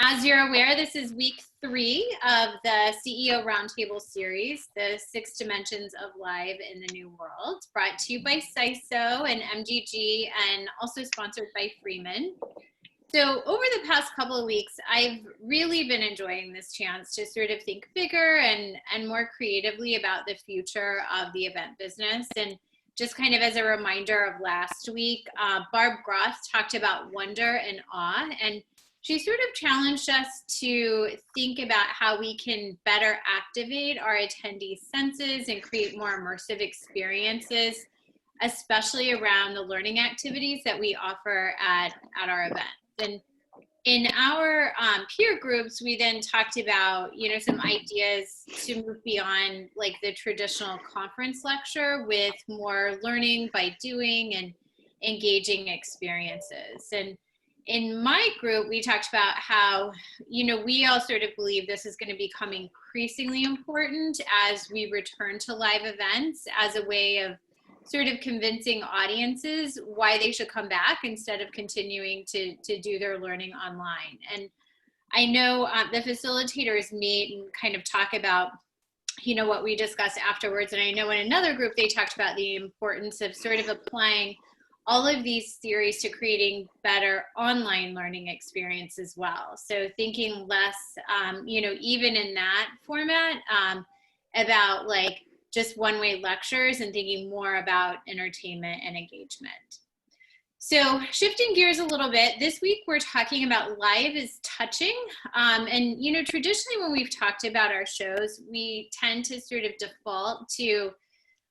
As you're aware, this is week 3 of the CEO Roundtable series, the 6 Dimensions of Live in the New World, brought to you by CISO and MGG and also sponsored by Freeman. So over the past couple of weeks, I've really been enjoying this chance to sort of think bigger and more creatively about the future of the event business. And just kind of as a reminder of last week, Barb Groth talked about wonder and awe, and she sort of challenged us to think about how we can better activate our attendees' senses and create more immersive experiences, especially around the learning activities that we offer at our events. And in our peer groups, we then talked about, some ideas to move beyond like the traditional conference lecture with more learning by doing and engaging experiences. And in my group, we talked about how, we all sort of believe this is going to become increasingly important as we return to live events as a way of sort of convincing audiences why they should come back instead of continuing to do their learning online. And I know the facilitators meet and kind of talk about, what we discussed afterwards. And I know in another group, they talked about the importance of sort of applying all of these theories to creating better online learning experience as well. So thinking less, even in that format, about like just one-way lectures and thinking more about entertainment and engagement. So shifting gears a little bit, this week we're talking about live is touching. And, traditionally when we've talked about our shows, we tend to sort of default to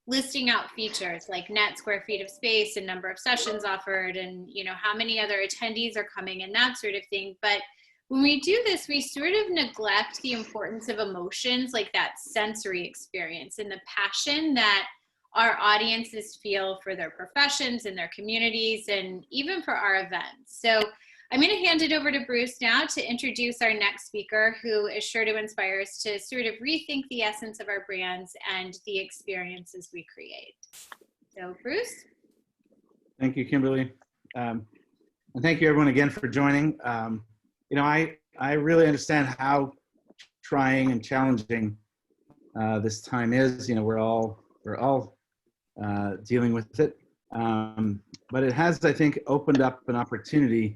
listing out features like net square feet of space and number of sessions offered and, how many other attendees are coming and that sort of thing. But when we do this, we sort of neglect the importance of emotions like that sensory experience and the passion that our audiences feel for their professions and their communities and even for our events. So I'm going to hand it over to Bruce now to introduce our next speaker, who is sure to inspire us to sort of rethink the essence of our brands and the experiences we create. So Bruce. Thank you, Kimberly. And thank you everyone again for joining. I really understand how trying and challenging this time is. We're all dealing with it. But it has, I think, opened up an opportunity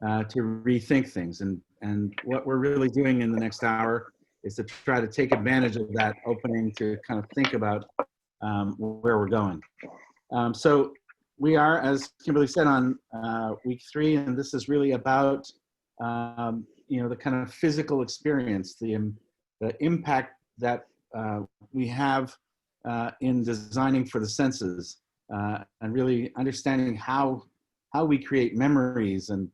to rethink things. And what we're really doing in the next hour is to try to take advantage of that opening to kind of think about where we're going. So we are, as Kimberly said, on week 3, and this is really about the kind of physical experience, the impact that we have in designing for the senses, and really understanding how we create memories and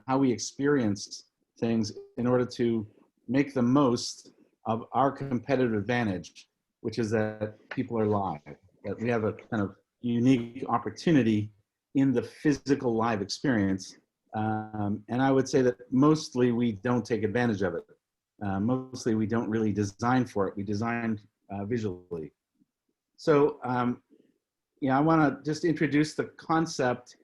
how we experience things in order to make the most of our competitive advantage, which is that people are live, that we have a kind of unique opportunity in the physical live experience. And I would say that mostly we don't take advantage of it. Mostly we don't really design for it. We design visually. So I want to just introduce the concept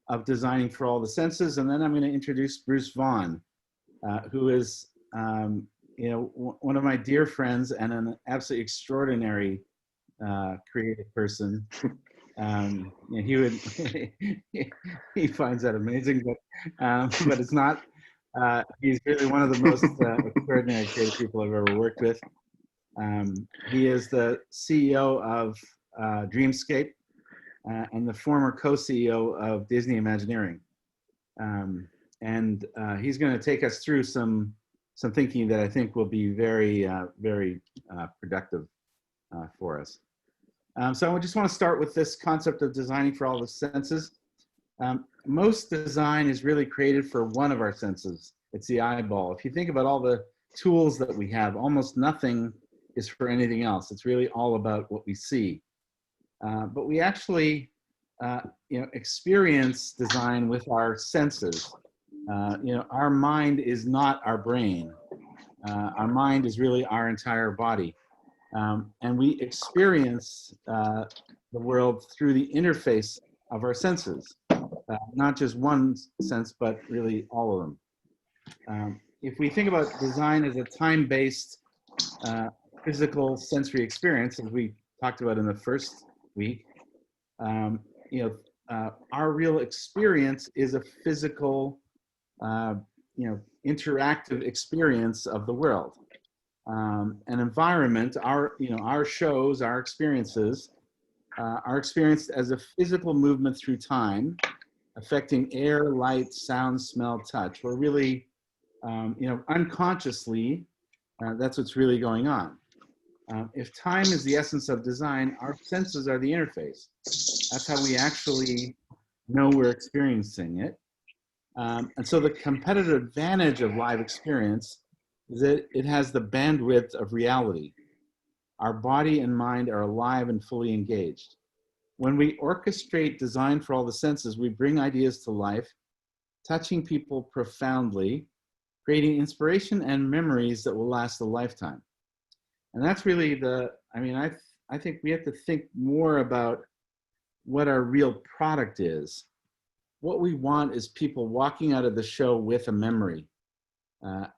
of designing for all the senses, and then I'm going to introduce Bruce Vaughn, who is one of my dear friends and an absolutely extraordinary creative person. He would he finds that amazing, but it's not. He's really one of the most extraordinary creative people I've ever worked with. He is the CEO of Dreamscape and the former co-CEO of Disney Imagineering, and he's going to take us through some thinking that I think will be very productive for us. So I just want to start with this concept of designing for all the senses. Most design is really created for one of our senses. It's the eyeball. If you think about all the tools that we have, almost nothing is for anything else. It's really all about what we see. But we actually, experience design with our senses. Our mind is not our brain. Our mind is really our entire body. And we experience the world through the interface of our senses, not just one sense, but really all of them. if we think about design as a time-based physical sensory experience, as we talked about in the first week, you know, our real experience is a physical, you know, interactive experience of the world. An environment, our shows, our experiences, are experienced as a physical movement through time, affecting air, light, sound, smell, touch. We're really, you know, unconsciously, that's what's really going on. If time is the essence of design, our senses are the interface. That's how we actually know we're experiencing it. And so the competitive advantage of live experience is that it has the bandwidth of reality. Our body and mind are alive and fully engaged. When we orchestrate design for all the senses, we bring ideas to life, touching people profoundly, creating inspiration and memories that will last a lifetime. And that's really I think we have to think more about what our real product is. What we want is people walking out of the show with a memory.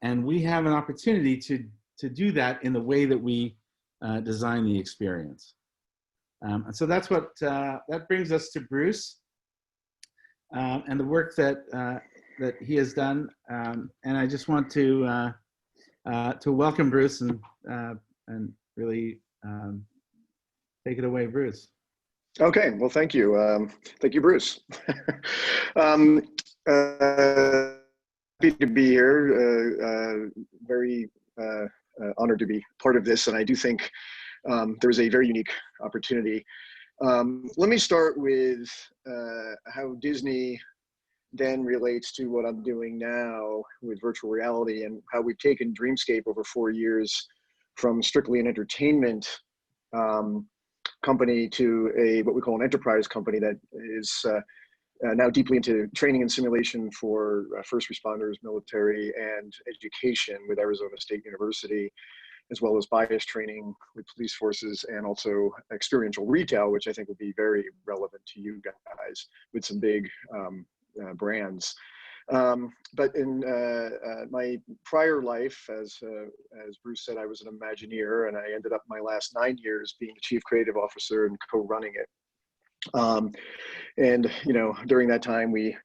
And we have an opportunity to do that in the way that we design the experience. And so that's what, that brings us to Bruce and the work that he has done. And I just want to welcome Bruce and really take it away, Bruce. Okay, well, thank you. Thank you, Bruce. Happy to be here. Very honored to be part of this. And I do think there's a very unique opportunity. Let me start with how Disney then relates to what I'm doing now with virtual reality, and how we've taken Dreamscape over 4 years from strictly an entertainment company to what we call an enterprise company that is now deeply into training and simulation for first responders, military, and education with Arizona State University, as well as bias training with police forces, and also experiential retail, which I think will be very relevant to you guys with some big brands. But in my prior life, as Bruce said, I was an Imagineer, and I ended up my last 9 years being the chief creative officer and co-running it. And you know, during that time, we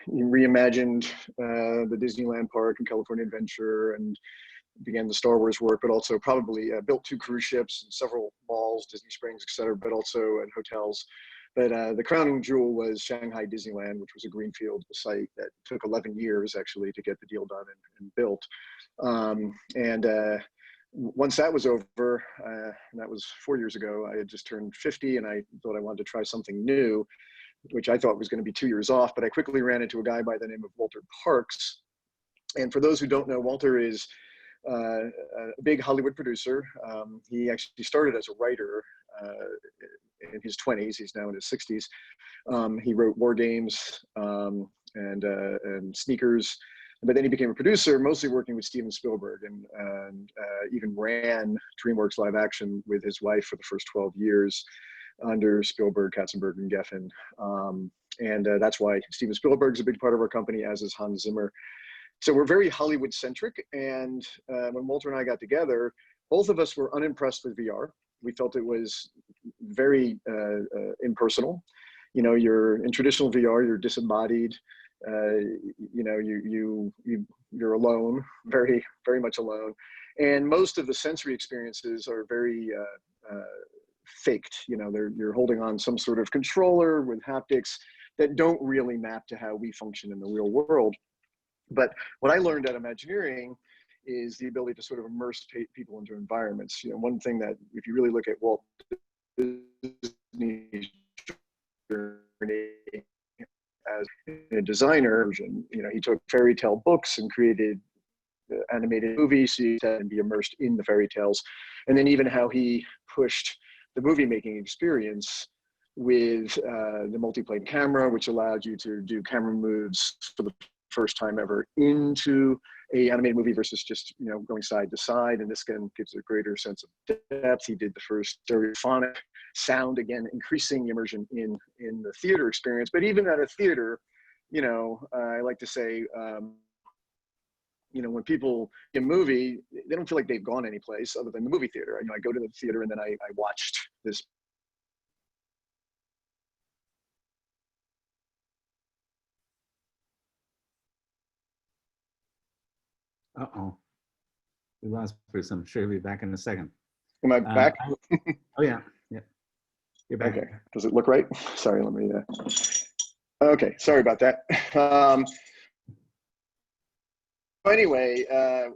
reimagined the Disneyland park and California Adventure, and began the Star Wars work, but also probably built 2 cruise ships and several malls, Disney Springs, et cetera, but also at hotels. But the crowning jewel was Shanghai Disneyland, which was a greenfield site that took 11 years actually to get the deal done and built. Once that was over, and that was 4 years ago, I had just turned 50, and I thought I wanted to try something new, which I thought was going to be 2 years off. But I quickly ran into a guy by the name of Walter Parks. And for those who don't know, Walter is a big Hollywood producer. He actually started as a writer in his 20s. He's now in his 60s. He wrote War Games and Sneakers, but then he became a producer, mostly working with Steven Spielberg, and even ran DreamWorks Live Action with his wife for the first 12 years under Spielberg, Katzenberg, and Geffen. That's why Steven Spielberg is a big part of our company, as is Hans Zimmer. So we're very Hollywood centric. And when Walter and I got together, both of us were unimpressed with VR. We felt it was very impersonal. You know, you're in traditional VR, you're disembodied. You know, you're alone, very, very much alone. And most of the sensory experiences are very faked. You know, you're holding on some sort of controller with haptics that don't really map to how we function in the real world. But what I learned at Imagineering is the ability to sort of immerse people into environments. You know, one thing that, if you really look at Walt Disney's journey as a designer, you know, he took fairy tale books and created animated movies so you can be immersed in the fairy tales. And then even how he pushed the movie making experience with the multiplane camera, which allowed you to do camera moves for the first time ever into a animated movie versus just, you know, going side to side. And this again gives a greater sense of depth. He did the first stereophonic sound, again increasing immersion in the theater experience. But even at a theater, you know, I like to say when people in a movie, they don't feel like they've gone anyplace other than the movie theater. I go to the theater and then I watched this. Uh-oh. We lost Bruce. I'm sure he'll be back in a second. Am I back? Oh, yeah. Yeah. You're back. Okay. Does it look right? Sorry, let me. Okay. Sorry about that. Anyway, and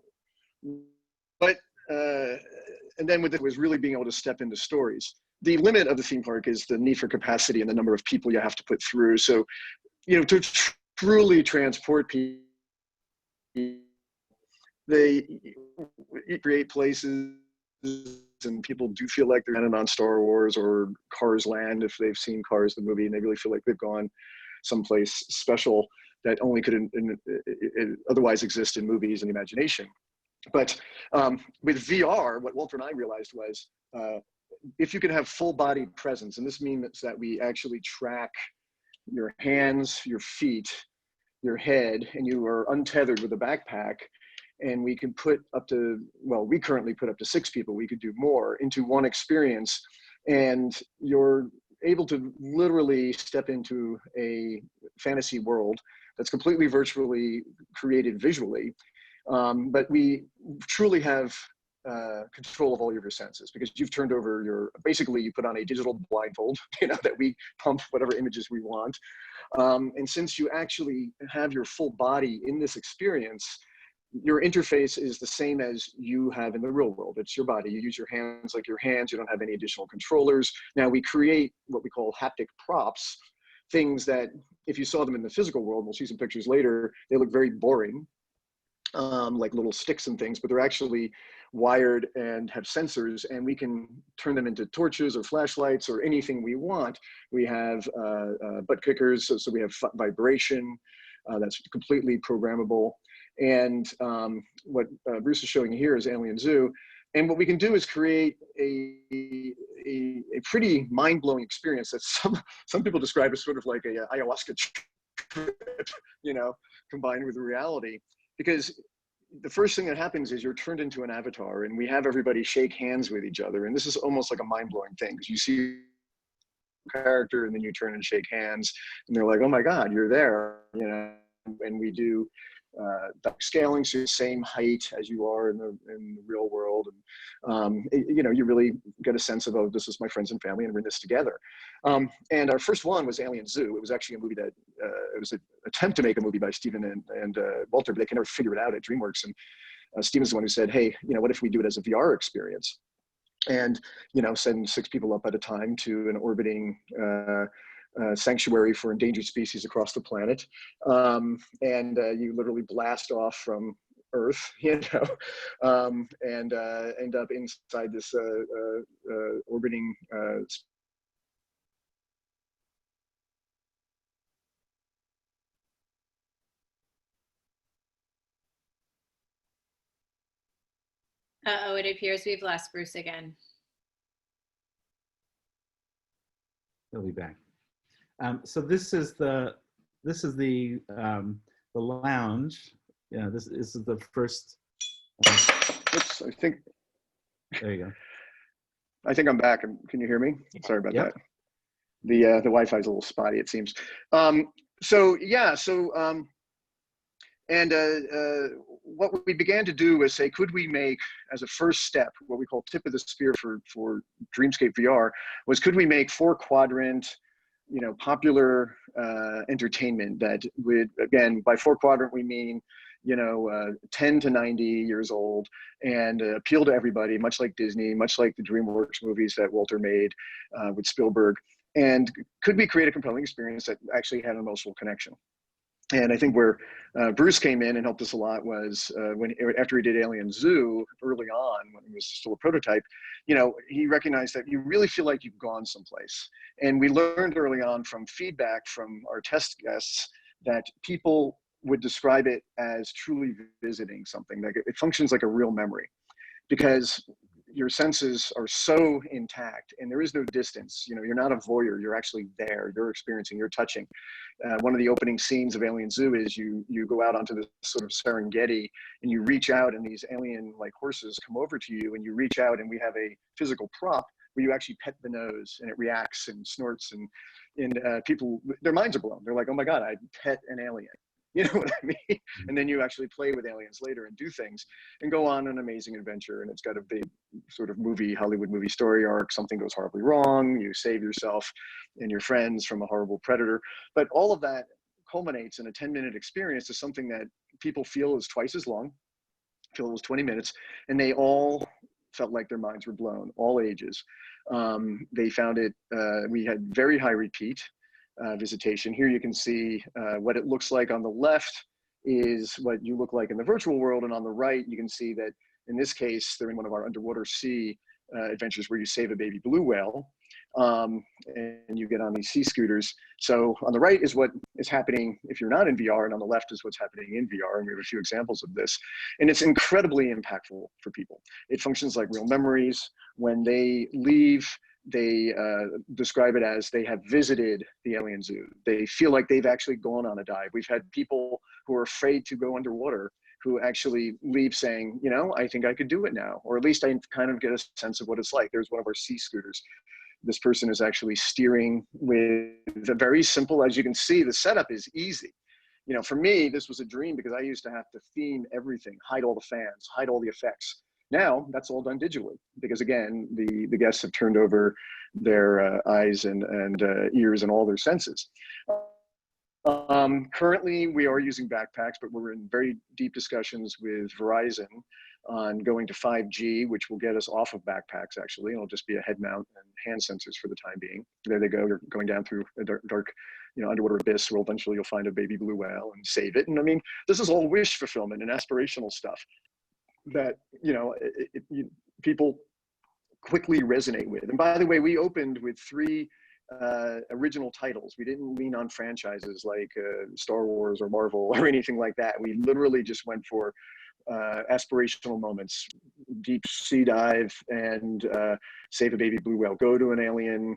then with it was really being able to step into stories. The limit of the theme park is the need for capacity and the number of people you have to put through. So, to truly transport people, they create places and people do feel like they're on Star Wars or Cars Land if they've seen Cars, the movie, and they really feel like they've gone someplace special that only could otherwise exist in movies and imagination. But with VR, what Walter and I realized was if you can have full body presence, and this means that we actually track your hands, your feet, your head, and you are untethered with a backpack, and we can put up to, well, we currently put up to 6 people, we could do more, into one experience, and you're able to literally step into a fantasy world that's completely virtually created visually. But we truly have control of all of your senses, because you've turned over basically you put on a digital blindfold, that we pump whatever images we want. And since you actually have your full body in this experience, your interface is the same as you have in the real world. It's your body. You use your hands like your hands. You don't have any additional controllers. Now we create what we call haptic props, things that if you saw them in the physical world, we'll see some pictures later, they look very boring, like little sticks and things, but they're actually wired and have sensors, and we can turn them into torches or flashlights or anything we want. We have butt kickers, so we have vibration that's completely programmable. And what Bruce is showing here is Alien Zoo. And what we can do is create a pretty mind-blowing experience that some people describe as sort of like a ayahuasca trip, combined with reality. Because the first thing that happens is you're turned into an avatar, and we have everybody shake hands with each other. And this is almost like a mind-blowing thing, because you see a character and then you turn and shake hands, and they're like, oh my God, you're there, and we do scaling, so the same height as you are in the real world, and you really get a sense of, oh, this is my friends and family, and we're in this together. And our first one was Alien Zoo. It was actually a movie that it was an attempt to make a movie by Steven and Walter, but they can never figure it out at DreamWorks. And Steven's the one who said, hey, what if we do it as a VR experience? And send 6 people up at a time to an orbiting sanctuary for endangered species across the planet, and you literally blast off from Earth, and end up inside this orbiting. Uh-oh, it appears we've lost Bruce again. He'll be back. So this is the lounge. Yeah, this is the first. Oops, I think. There you go. I think I'm back. Can you hear me? Sorry about that. The Wi-Fi is a little spotty, it seems. What we began to do was say, could we make, as a first step, what we call tip of the spear for Dreamscape VR, was could we make 4-quadrant, popular entertainment that would, again, by 4-quadrant we mean 10 to 90 years old, and appeal to everybody, much like Disney, much like the DreamWorks movies that Walter made with Spielberg. And could we create a compelling experience that actually had an emotional connection? And I think where Bruce came in and helped us a lot was after he did Alien Zoo early on, when it was still a prototype, he recognized that you really feel like you've gone someplace. And we learned early on from feedback from our test guests that people would describe it as truly visiting something. Like it functions like a real memory, because your senses are so intact, and there is no distance. You know, you're not a voyeur, you're actually there, you're experiencing, you're touching. One of the opening scenes of Alien Zoo is you go out onto this sort of Serengeti, and you reach out, and these alien like horses come over to you, and you reach out, and we have a physical prop where you actually pet the nose and it reacts and snorts, and people, their minds are blown. They're like, oh my God, I pet an alien. You know what I mean? And then you actually play with aliens later and do things and go on an amazing adventure. And it's got a big sort of Hollywood movie story arc. Something goes horribly wrong. You save yourself and your friends from a horrible predator. But all of that culminates in a 10-minute experience to something that people feel is twice as long, feel it was 20 minutes. And they all felt like their minds were blown, all ages. They found it, we had very high repeat visitation. Here you can see what it looks like on the left is what you look like in the virtual world, and on the right you can see that in this case they're in one of our underwater sea adventures where you save a baby blue whale, and you get on these sea scooters. So on the right is what is happening if you're not in VR, and on the left is what's happening in VR, and we have a few examples of this. And it's incredibly impactful for people. It functions like real memories. When they leave, they describe it as they have visited the alien zoo. They feel like they've actually gone on a dive. We've had people who are afraid to go underwater who actually leave saying, you know, I think I could do it now, or at least I kind of get a sense of what it's like. There's one of our sea scooters. This person is actually steering with a very simple, as you can see, the setup is easy. You know, for me, this was a dream because I used to have to theme everything, hide all the fans, hide all the effects. Now that's all done digitally because again, the guests have turned over their eyes and ears and all their senses. Currently, we are using backpacks, but we're in very deep discussions with Verizon on going to 5G, which will get us off of backpacks actually. It'll just be a head mount and hand sensors for the time being. There they go, they're going down through a dark, you know, underwater abyss where eventually you'll find a baby blue whale and save it. And I mean, this is all wish fulfillment and aspirational stuff that, you know, people quickly resonate with. And by the way, we opened with 3 original titles. We didn't lean on franchises like Star Wars or Marvel or anything like that. We literally just went for aspirational moments, deep sea dive and save a baby blue whale, go to an alien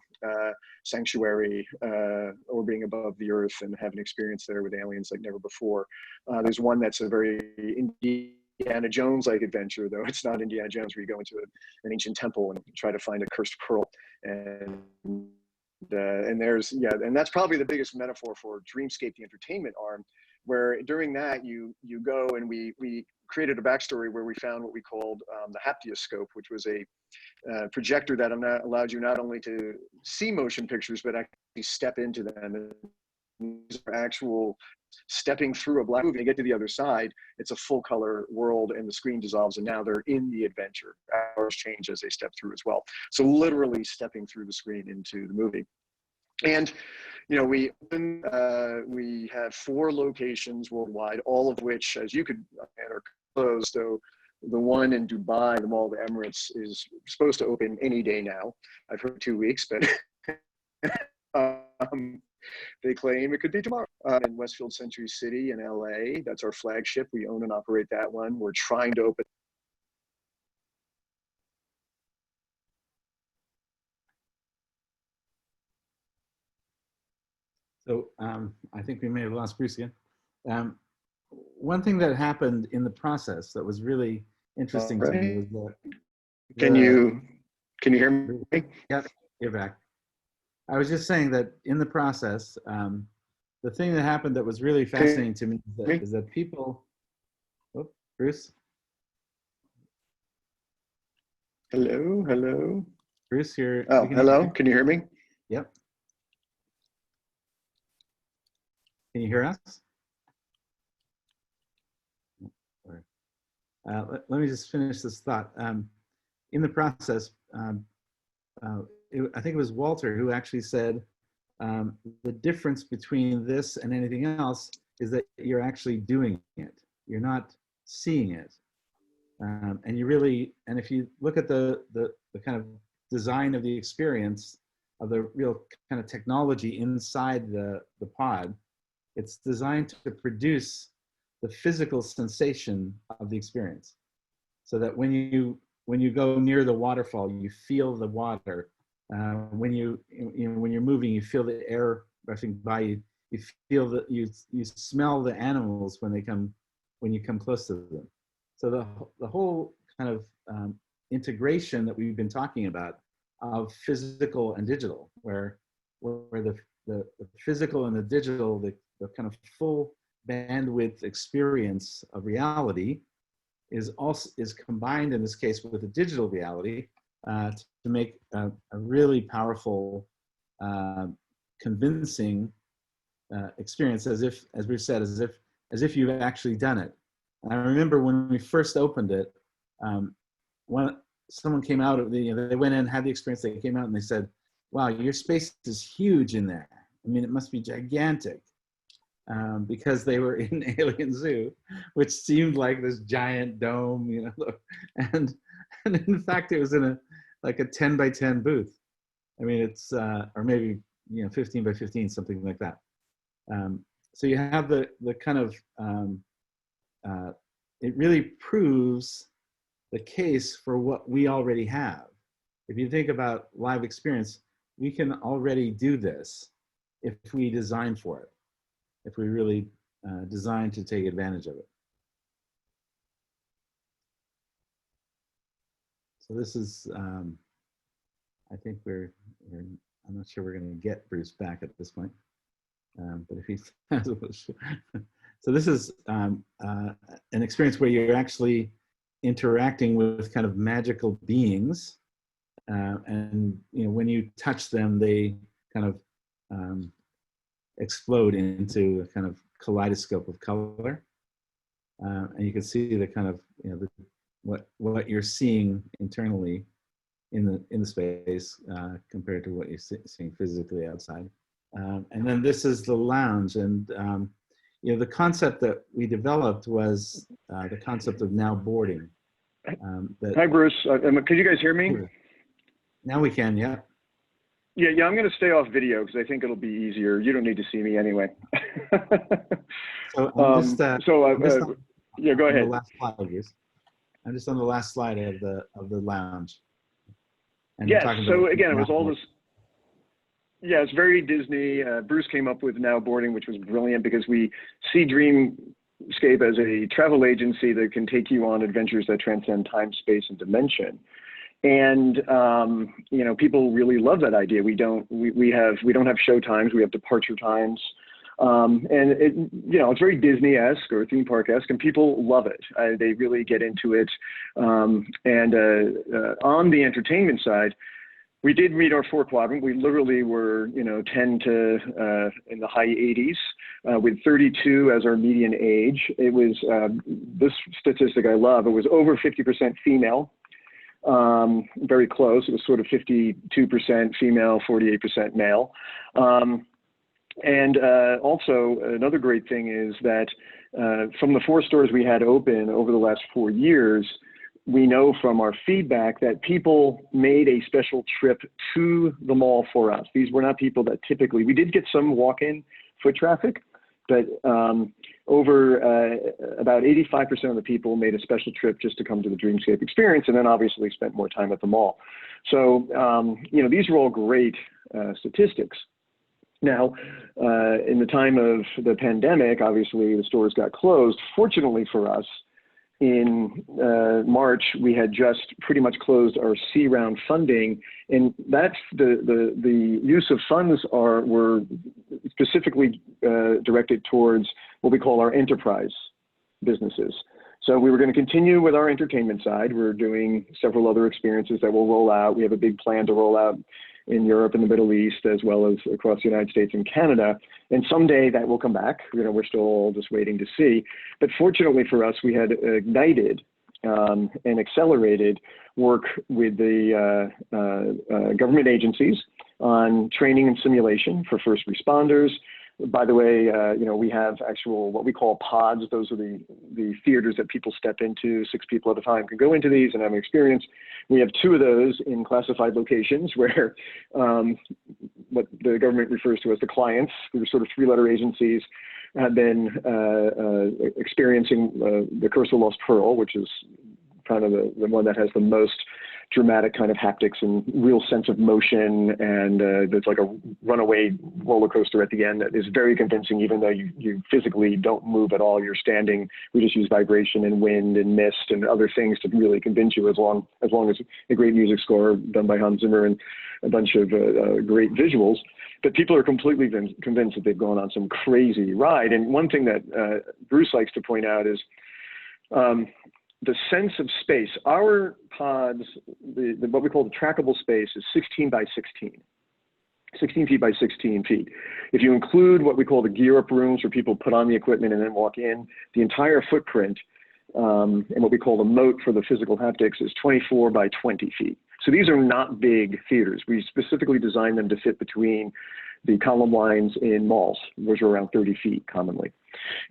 sanctuary or being above the earth and have an experience there with aliens like never before. There's one that's a very Indiana Jones-like adventure, though it's not Indiana Jones, where you go into an ancient temple and try to find a cursed pearl. And there's, yeah, and that's probably the biggest metaphor for Dreamscape, the entertainment arm, where during that you go and we created a backstory where we found what we called the haptioscope, which was a projector that allowed you not only to see motion pictures, but actually step into them. These are actual stepping through a black movie. They get to the other side, it's a full color world and the screen dissolves and now they're in the adventure. Hours change as they step through as well. So literally stepping through the screen into the movie. And you know, we have 4 locations worldwide, all of which, as you could, are closed. So the one in Dubai, the Mall of the Emirates, is supposed to open any day now. I've heard 2 weeks, but they claim it could be tomorrow. In Westfield Century City in LA, that's our flagship. We own and operate that one. We're trying to open. So I think we may have lost Bruce again. One thing that happened in the process that was really interesting to me was that. Can you hear me? Yep, you're back. I was just saying that in the process, the thing that happened that was really fascinating to me is that people. Oh, Bruce. Hello, hello. Bruce, you're. Oh, hello. Can you hear me? Yep. Can you hear us? Let me just finish this thought. In the process, I think it was Walter who actually said the difference between this and anything else is that you're actually doing it. You're not seeing it. And you really, and if you look at the kind of design of the experience of the real kind of technology inside the pod, it's designed to produce the physical sensation of the experience. So that when when you go near the waterfall, you feel the water. When when you're moving, you feel the air rushing by you. You feel that you smell the animals when you come close to them. So the whole kind of integration that we've been talking about of physical and digital, where the physical and the digital, the kind of full bandwidth experience of reality is combined in this case with the digital reality to make a really powerful, convincing experience, as we've said, as if you've actually done it. And I remember when we first opened it, someone came out of they went in, had the experience, they came out and they said, wow, your space is huge in there. I mean, it must be gigantic. Because they were in Alien Zoo, which seemed like this giant dome, and in fact it was in a 10 by 10 booth. I mean, it's or maybe 15 by 15, something like that. So you have the kind of it really proves the case for what we already have. If you think about live experience, we can already do this if we design for it. If we really design to take advantage of it. So this is, I think I'm not sure we're going to get Bruce back at this point, but if he's, so this is an experience where you're actually interacting with kind of magical beings, and when you touch them, they kind of explode into a kind of kaleidoscope of color, and you can see the kind of what you're seeing internally in the space compared to what you're seeing physically outside. And then this is the lounge, and the concept that we developed was the concept of now boarding. Hi, Bruce. Could you guys hear me? Now we can, yeah. Yeah, I'm going to stay off video because I think it'll be easier. You don't need to see me anyway. So yeah, go ahead. The last slide, I'm just on the last slide of the lounge. And yes. So again, it was all this. Yeah, it's very Disney. Bruce came up with Now Boarding, which was brilliant because we see Dreamscape as a travel agency that can take you on adventures that transcend time, space, and dimension. And people really love that idea. We don't have show times. We have departure times, and it's very Disney-esque or theme park-esque, and people love it. They really get into it. On the entertainment side, we did meet our 4 quadrant. We literally were 10 to in the high 80s with 32 as our median age. It was this statistic I love. It was over 50% female. Very close. It was sort of 52% female, 48% male. And also another great thing is that from the 4 stores we had open over the last 4 years, we know from our feedback that people made a special trip to the mall for us. These were not people that typically, we did get some walk-in foot traffic, but over about 85% of the people made a special trip just to come to the Dreamscape experience, and then obviously spent more time at the mall. So, these are all great statistics. Now, in the time of the pandemic, obviously the stores got closed. Fortunately for us, in March, we had just pretty much closed our C round funding, and that's the use of funds were specifically directed towards what we call our enterprise businesses. So we were going to continue with our entertainment side. We're doing several other experiences that will roll out. We have a big plan to roll out in Europe and the Middle East, as well as across the United States and Canada. And someday that will come back. We're still all just waiting to see. But fortunately for us, we had ignited and accelerated work with the government agencies on training and simulation for first responders. By the way, we have actual, what we call pods. Those are the theaters that people step into. 6 people at a time can go into these and have an experience. We have 2 of those in classified locations where what the government refers to as the clients, they're sort of 3-letter agencies, have been experiencing the Curse of Lost Pearl, which is kind of the one that has the most dramatic kind of haptics and real sense of motion, and there's like a runaway roller coaster at the end that is very convincing, even though you physically don't move at all. You're standing. We just use vibration and wind and mist and other things to really convince you, as long as a great music score done by Hans Zimmer and a bunch of great visuals. But people are completely convinced that they've gone on some crazy ride. And one thing that Bruce likes to point out is the sense of space. Our pods, what we call the trackable space, is 16 by 16 feet by 16 feet. If you include what we call the gear up rooms where people put on the equipment and then walk in, the entire footprint and what we call the moat for the physical haptics is 24 by 20 feet. So these are not big theaters. We specifically designed them to fit between the column lines in malls, which are around 30 feet commonly.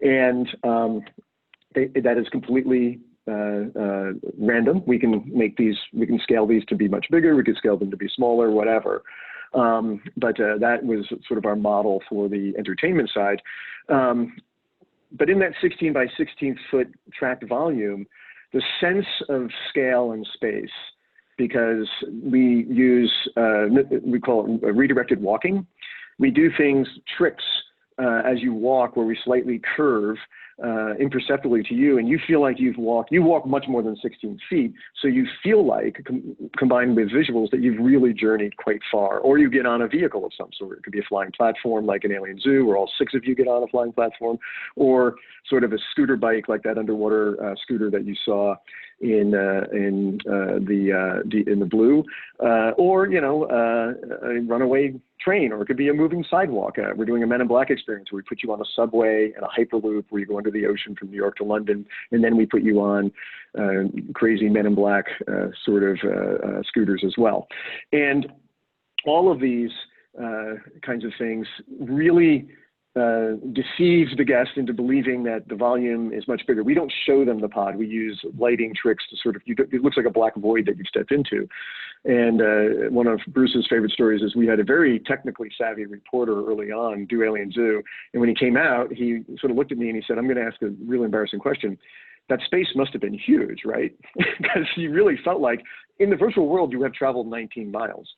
And that is completely random. We can scale these to be much bigger. We could scale them to be smaller, whatever. But that was sort of our model for the entertainment side. But in that 16 by 16 foot tracked volume, the sense of scale and space, because we use, we call it redirected walking. We do tricks as you walk, where we slightly curve imperceptibly to you, and you feel like you walk much more than 16 feet, so you feel like, combined with visuals, that you've really journeyed quite far. Or you get on a vehicle of some sort. It could be a flying platform like an Alien Zoo, where all 6 of you get on a flying platform, or sort of a scooter bike like that underwater scooter that you saw in the Blue, or a runaway train, or it could be a moving sidewalk. We're doing a Men in Black experience where we put you on a subway and a hyperloop where you go under the ocean from New York to London, and then we put you on crazy Men in Black sort of scooters as well. And all of these kinds of things really deceives the guest into believing that the volume is much bigger. We don't show them the pod. We use lighting tricks to sort of, it looks like a black void that you've stepped into. And one of Bruce's favorite stories is we had a very technically savvy reporter early on do Alien Zoo. And when he came out, he sort of looked at me and he said, "I'm going to ask a really embarrassing question. That space must have been huge, right?" Because he really felt like in the virtual world, you have traveled 19 miles.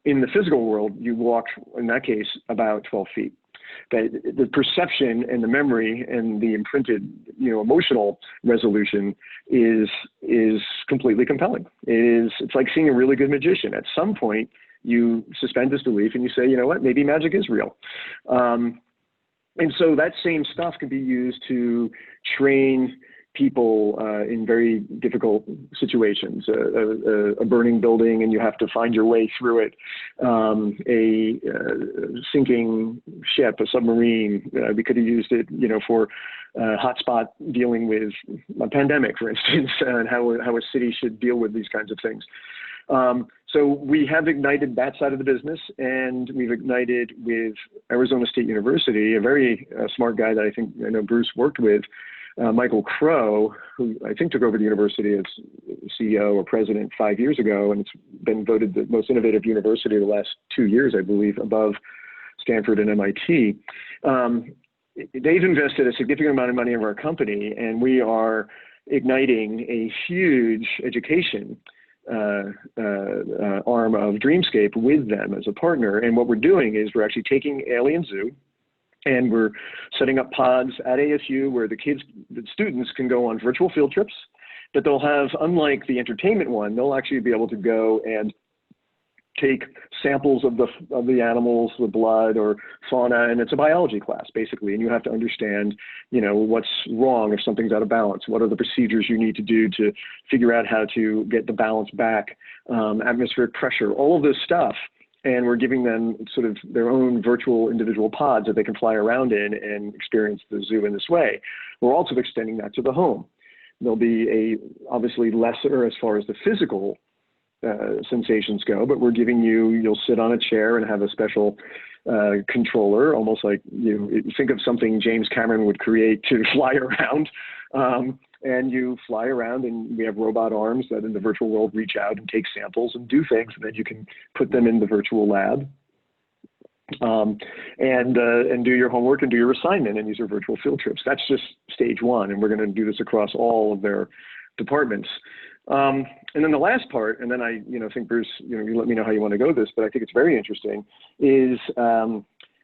In the physical world, you walked, in that case, about 12 feet. That the perception and the memory and the imprinted, emotional resolution is completely compelling. It's like seeing a really good magician. At some point, you suspend disbelief and you say, you know what, maybe magic is real. And so that same stuff can be used to train people in very difficult situations, a burning building and you have to find your way through it, a sinking ship, a submarine. We could have used it, for hotspot dealing with a pandemic, for instance, and how a city should deal with these kinds of things. So we have ignited that side of the business, and we've ignited with Arizona State University, a very smart guy that I know Bruce worked with, Michael Crow, who I think took over the university as CEO or president 5 years ago, and it's been voted the most innovative university the last 2 years, I believe, above Stanford and MIT. They've invested a significant amount of money in our company, and we are igniting a huge education arm of Dreamscape with them as a partner. And what we're doing is we're actually taking Alien Zoo, and we're setting up pods at ASU where the students can go on virtual field trips, but they'll have, unlike the entertainment one, they'll actually be able to go and take samples of the animals, the blood or fauna, and it's a biology class basically. And you have to understand, what's wrong if something's out of balance. What are the procedures you need to do to figure out how to get the balance back, atmospheric pressure, all of this stuff. And we're giving them sort of their own virtual individual pods that they can fly around in and experience the zoo in this way. We're also extending that to the home. There'll be obviously lesser as far as the physical sensations go, but we're giving you'll sit on a chair and have a special controller, almost like you think of something James Cameron would create to fly around. And you fly around, and we have robot arms that in the virtual world reach out and take samples and do things, and then you can put them in the virtual lab and do your homework and do your assignment and use your virtual field trips. That's just stage one, and we're going to do this across all of their departments. And then the last part, and then I think Bruce, you let me know how you want to go this, but I think it's very interesting, is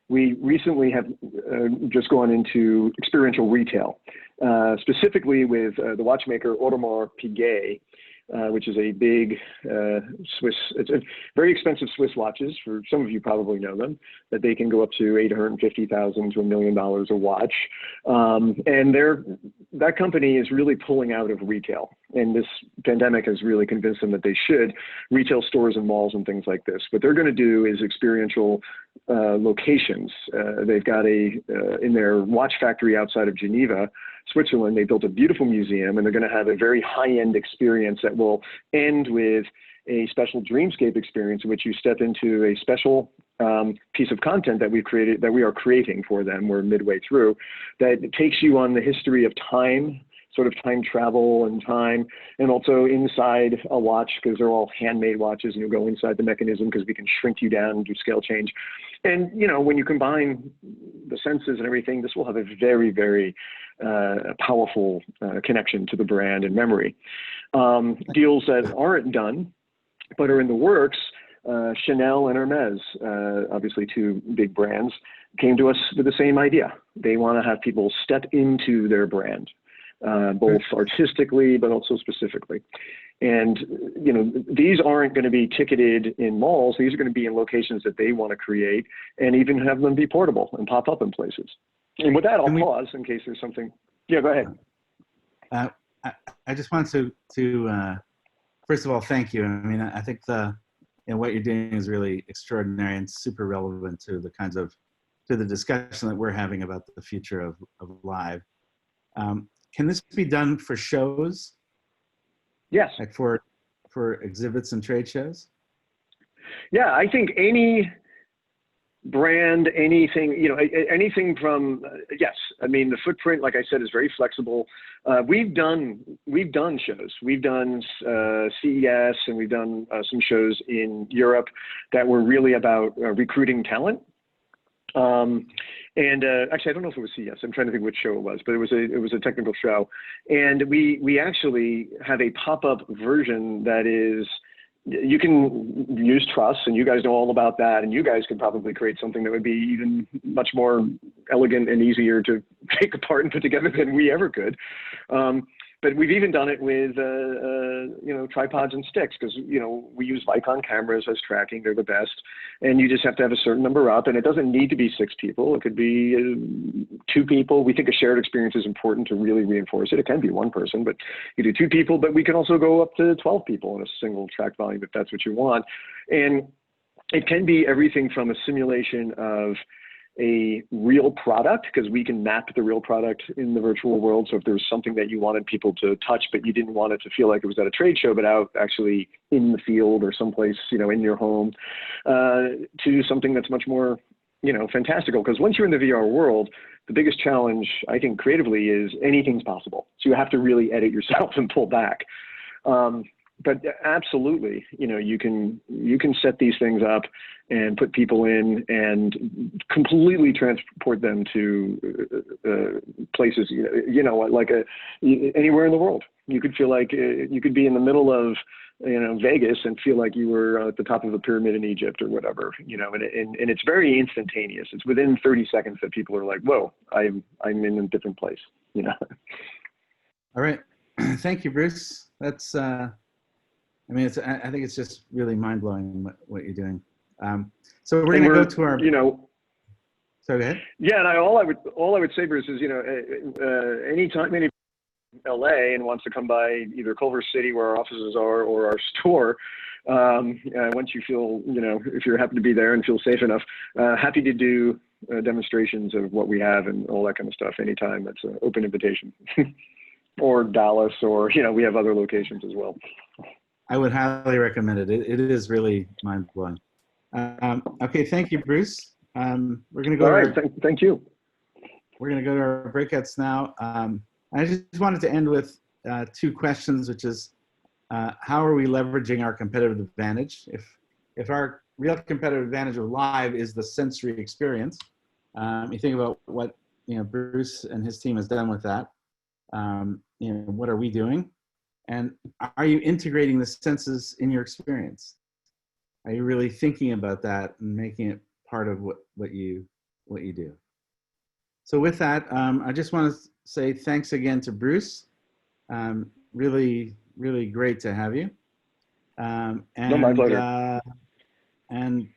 we recently have just gone into experiential retail, specifically with the watchmaker Audemars Piguet, which is a big Swiss, it's a very expensive Swiss watches. For some of you probably know them, that they can go up to $850,000 to $1 million a watch. And that company is really pulling out of retail. And this pandemic has really convinced them that they should, retail stores and malls and things like this. What they're going to do is experiential locations. They've got in their watch factory outside of Geneva, Switzerland, they built a beautiful museum, and they're going to have a very high-end experience that will end with a special Dreamscape experience in which you step into a special piece of content that we've created, that we are creating for them. We're midway through, that takes you on the history of time, sort of time travel and time, and also inside a watch, because they're all handmade watches, and you'll go inside the mechanism because we can shrink you down and do scale change. And, when you combine the senses and everything, this will have a very, very powerful connection to the brand and memory. Deals that aren't done, but are in the works, Chanel and Hermes, obviously two big brands, came to us with the same idea. They want to have people step into their brand, both artistically, but also specifically. And, these aren't going to be ticketed in malls. These are going to be in locations that they want to create, and even have them be portable and pop up in places. And with that, I'll pause in case there's something. Yeah, go ahead. I just want to first of all, thank you. I mean, I think what you're doing is really extraordinary and super relevant to the discussion that we're having about the future of live. Can this be done for shows? Yes. Like for exhibits and trade shows? Yeah, I think any brand, anything, anything from, yes. I mean, the footprint, like I said, is very flexible. We've done shows. We've done CES, and we've done some shows in Europe that were really about recruiting talent. Actually, I don't know if it was CES. I'm trying to think which show it was, but it was a technical show. And we actually have a pop-up version that is, you can use truss, and you guys know all about that, and you guys could probably create something that would be even much more elegant and easier to take apart and put together than we ever could. But we've even done it with, tripods and sticks, because, we use Vicon cameras as tracking. They're the best. And you just have to have a certain number up. And it doesn't need to be 6 people. It could be 2 people. We think a shared experience is important to really reinforce it. It can be 1 person, but you do 2 people. But we can also go up to 12 people in a single track volume if that's what you want. And it can be everything from a simulation of a real product, because we can map the real product in the virtual world. So if there was something that you wanted people to touch, but you didn't want it to feel like it was at a trade show, but out actually in the field or someplace, in your home, to something that's much more, fantastical. Because once you're in the VR world, the biggest challenge, I think, creatively is anything's possible. So you have to really edit yourself and pull back. But absolutely, you can set these things up and put people in and completely transport them to places, like anywhere in the world. You could feel like you could be in the middle of, Vegas and feel like you were at the top of a pyramid in Egypt or whatever, and it's very instantaneous. It's within 30 seconds that people are like, whoa, I'm in a different place, All right. Thank you, Bruce. That's, I think it's just really mind-blowing what you're doing. So we're going to go to our, so go ahead. Yeah, and all I would say, Bruce, is, anytime any LA and wants to come by either Culver City, where our offices are, or our store, once you feel, if you happen to be there and feel safe enough, happy to do demonstrations of what we have and all that kind of stuff anytime. That's an open invitation. Or Dallas, or, we have other locations as well. I would highly recommend it. It is really mind-blowing. Okay, thank you, Bruce. We're going to go. All right, thank you. We're going to go to our breakouts now. I just wanted to end with 2 questions, which is, how are we leveraging our competitive advantage? If our real competitive advantage of live is the sensory experience, you think about what Bruce and his team has done with that. What are we doing? And are you integrating the senses in your experience? Are you really thinking about that and making it part of what you do? So with that, I just want to say thanks again to Bruce. Really, really great to have you. No, my pleasure. And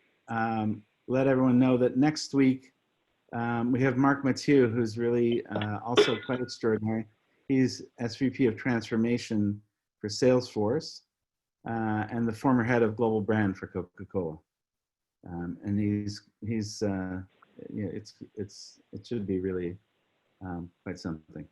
let everyone know that next week we have Mark Mathieu, who's really also quite extraordinary. He's SVP of Transformation for Salesforce and the former head of global brand for Coca-Cola. And he's it should be really quite something.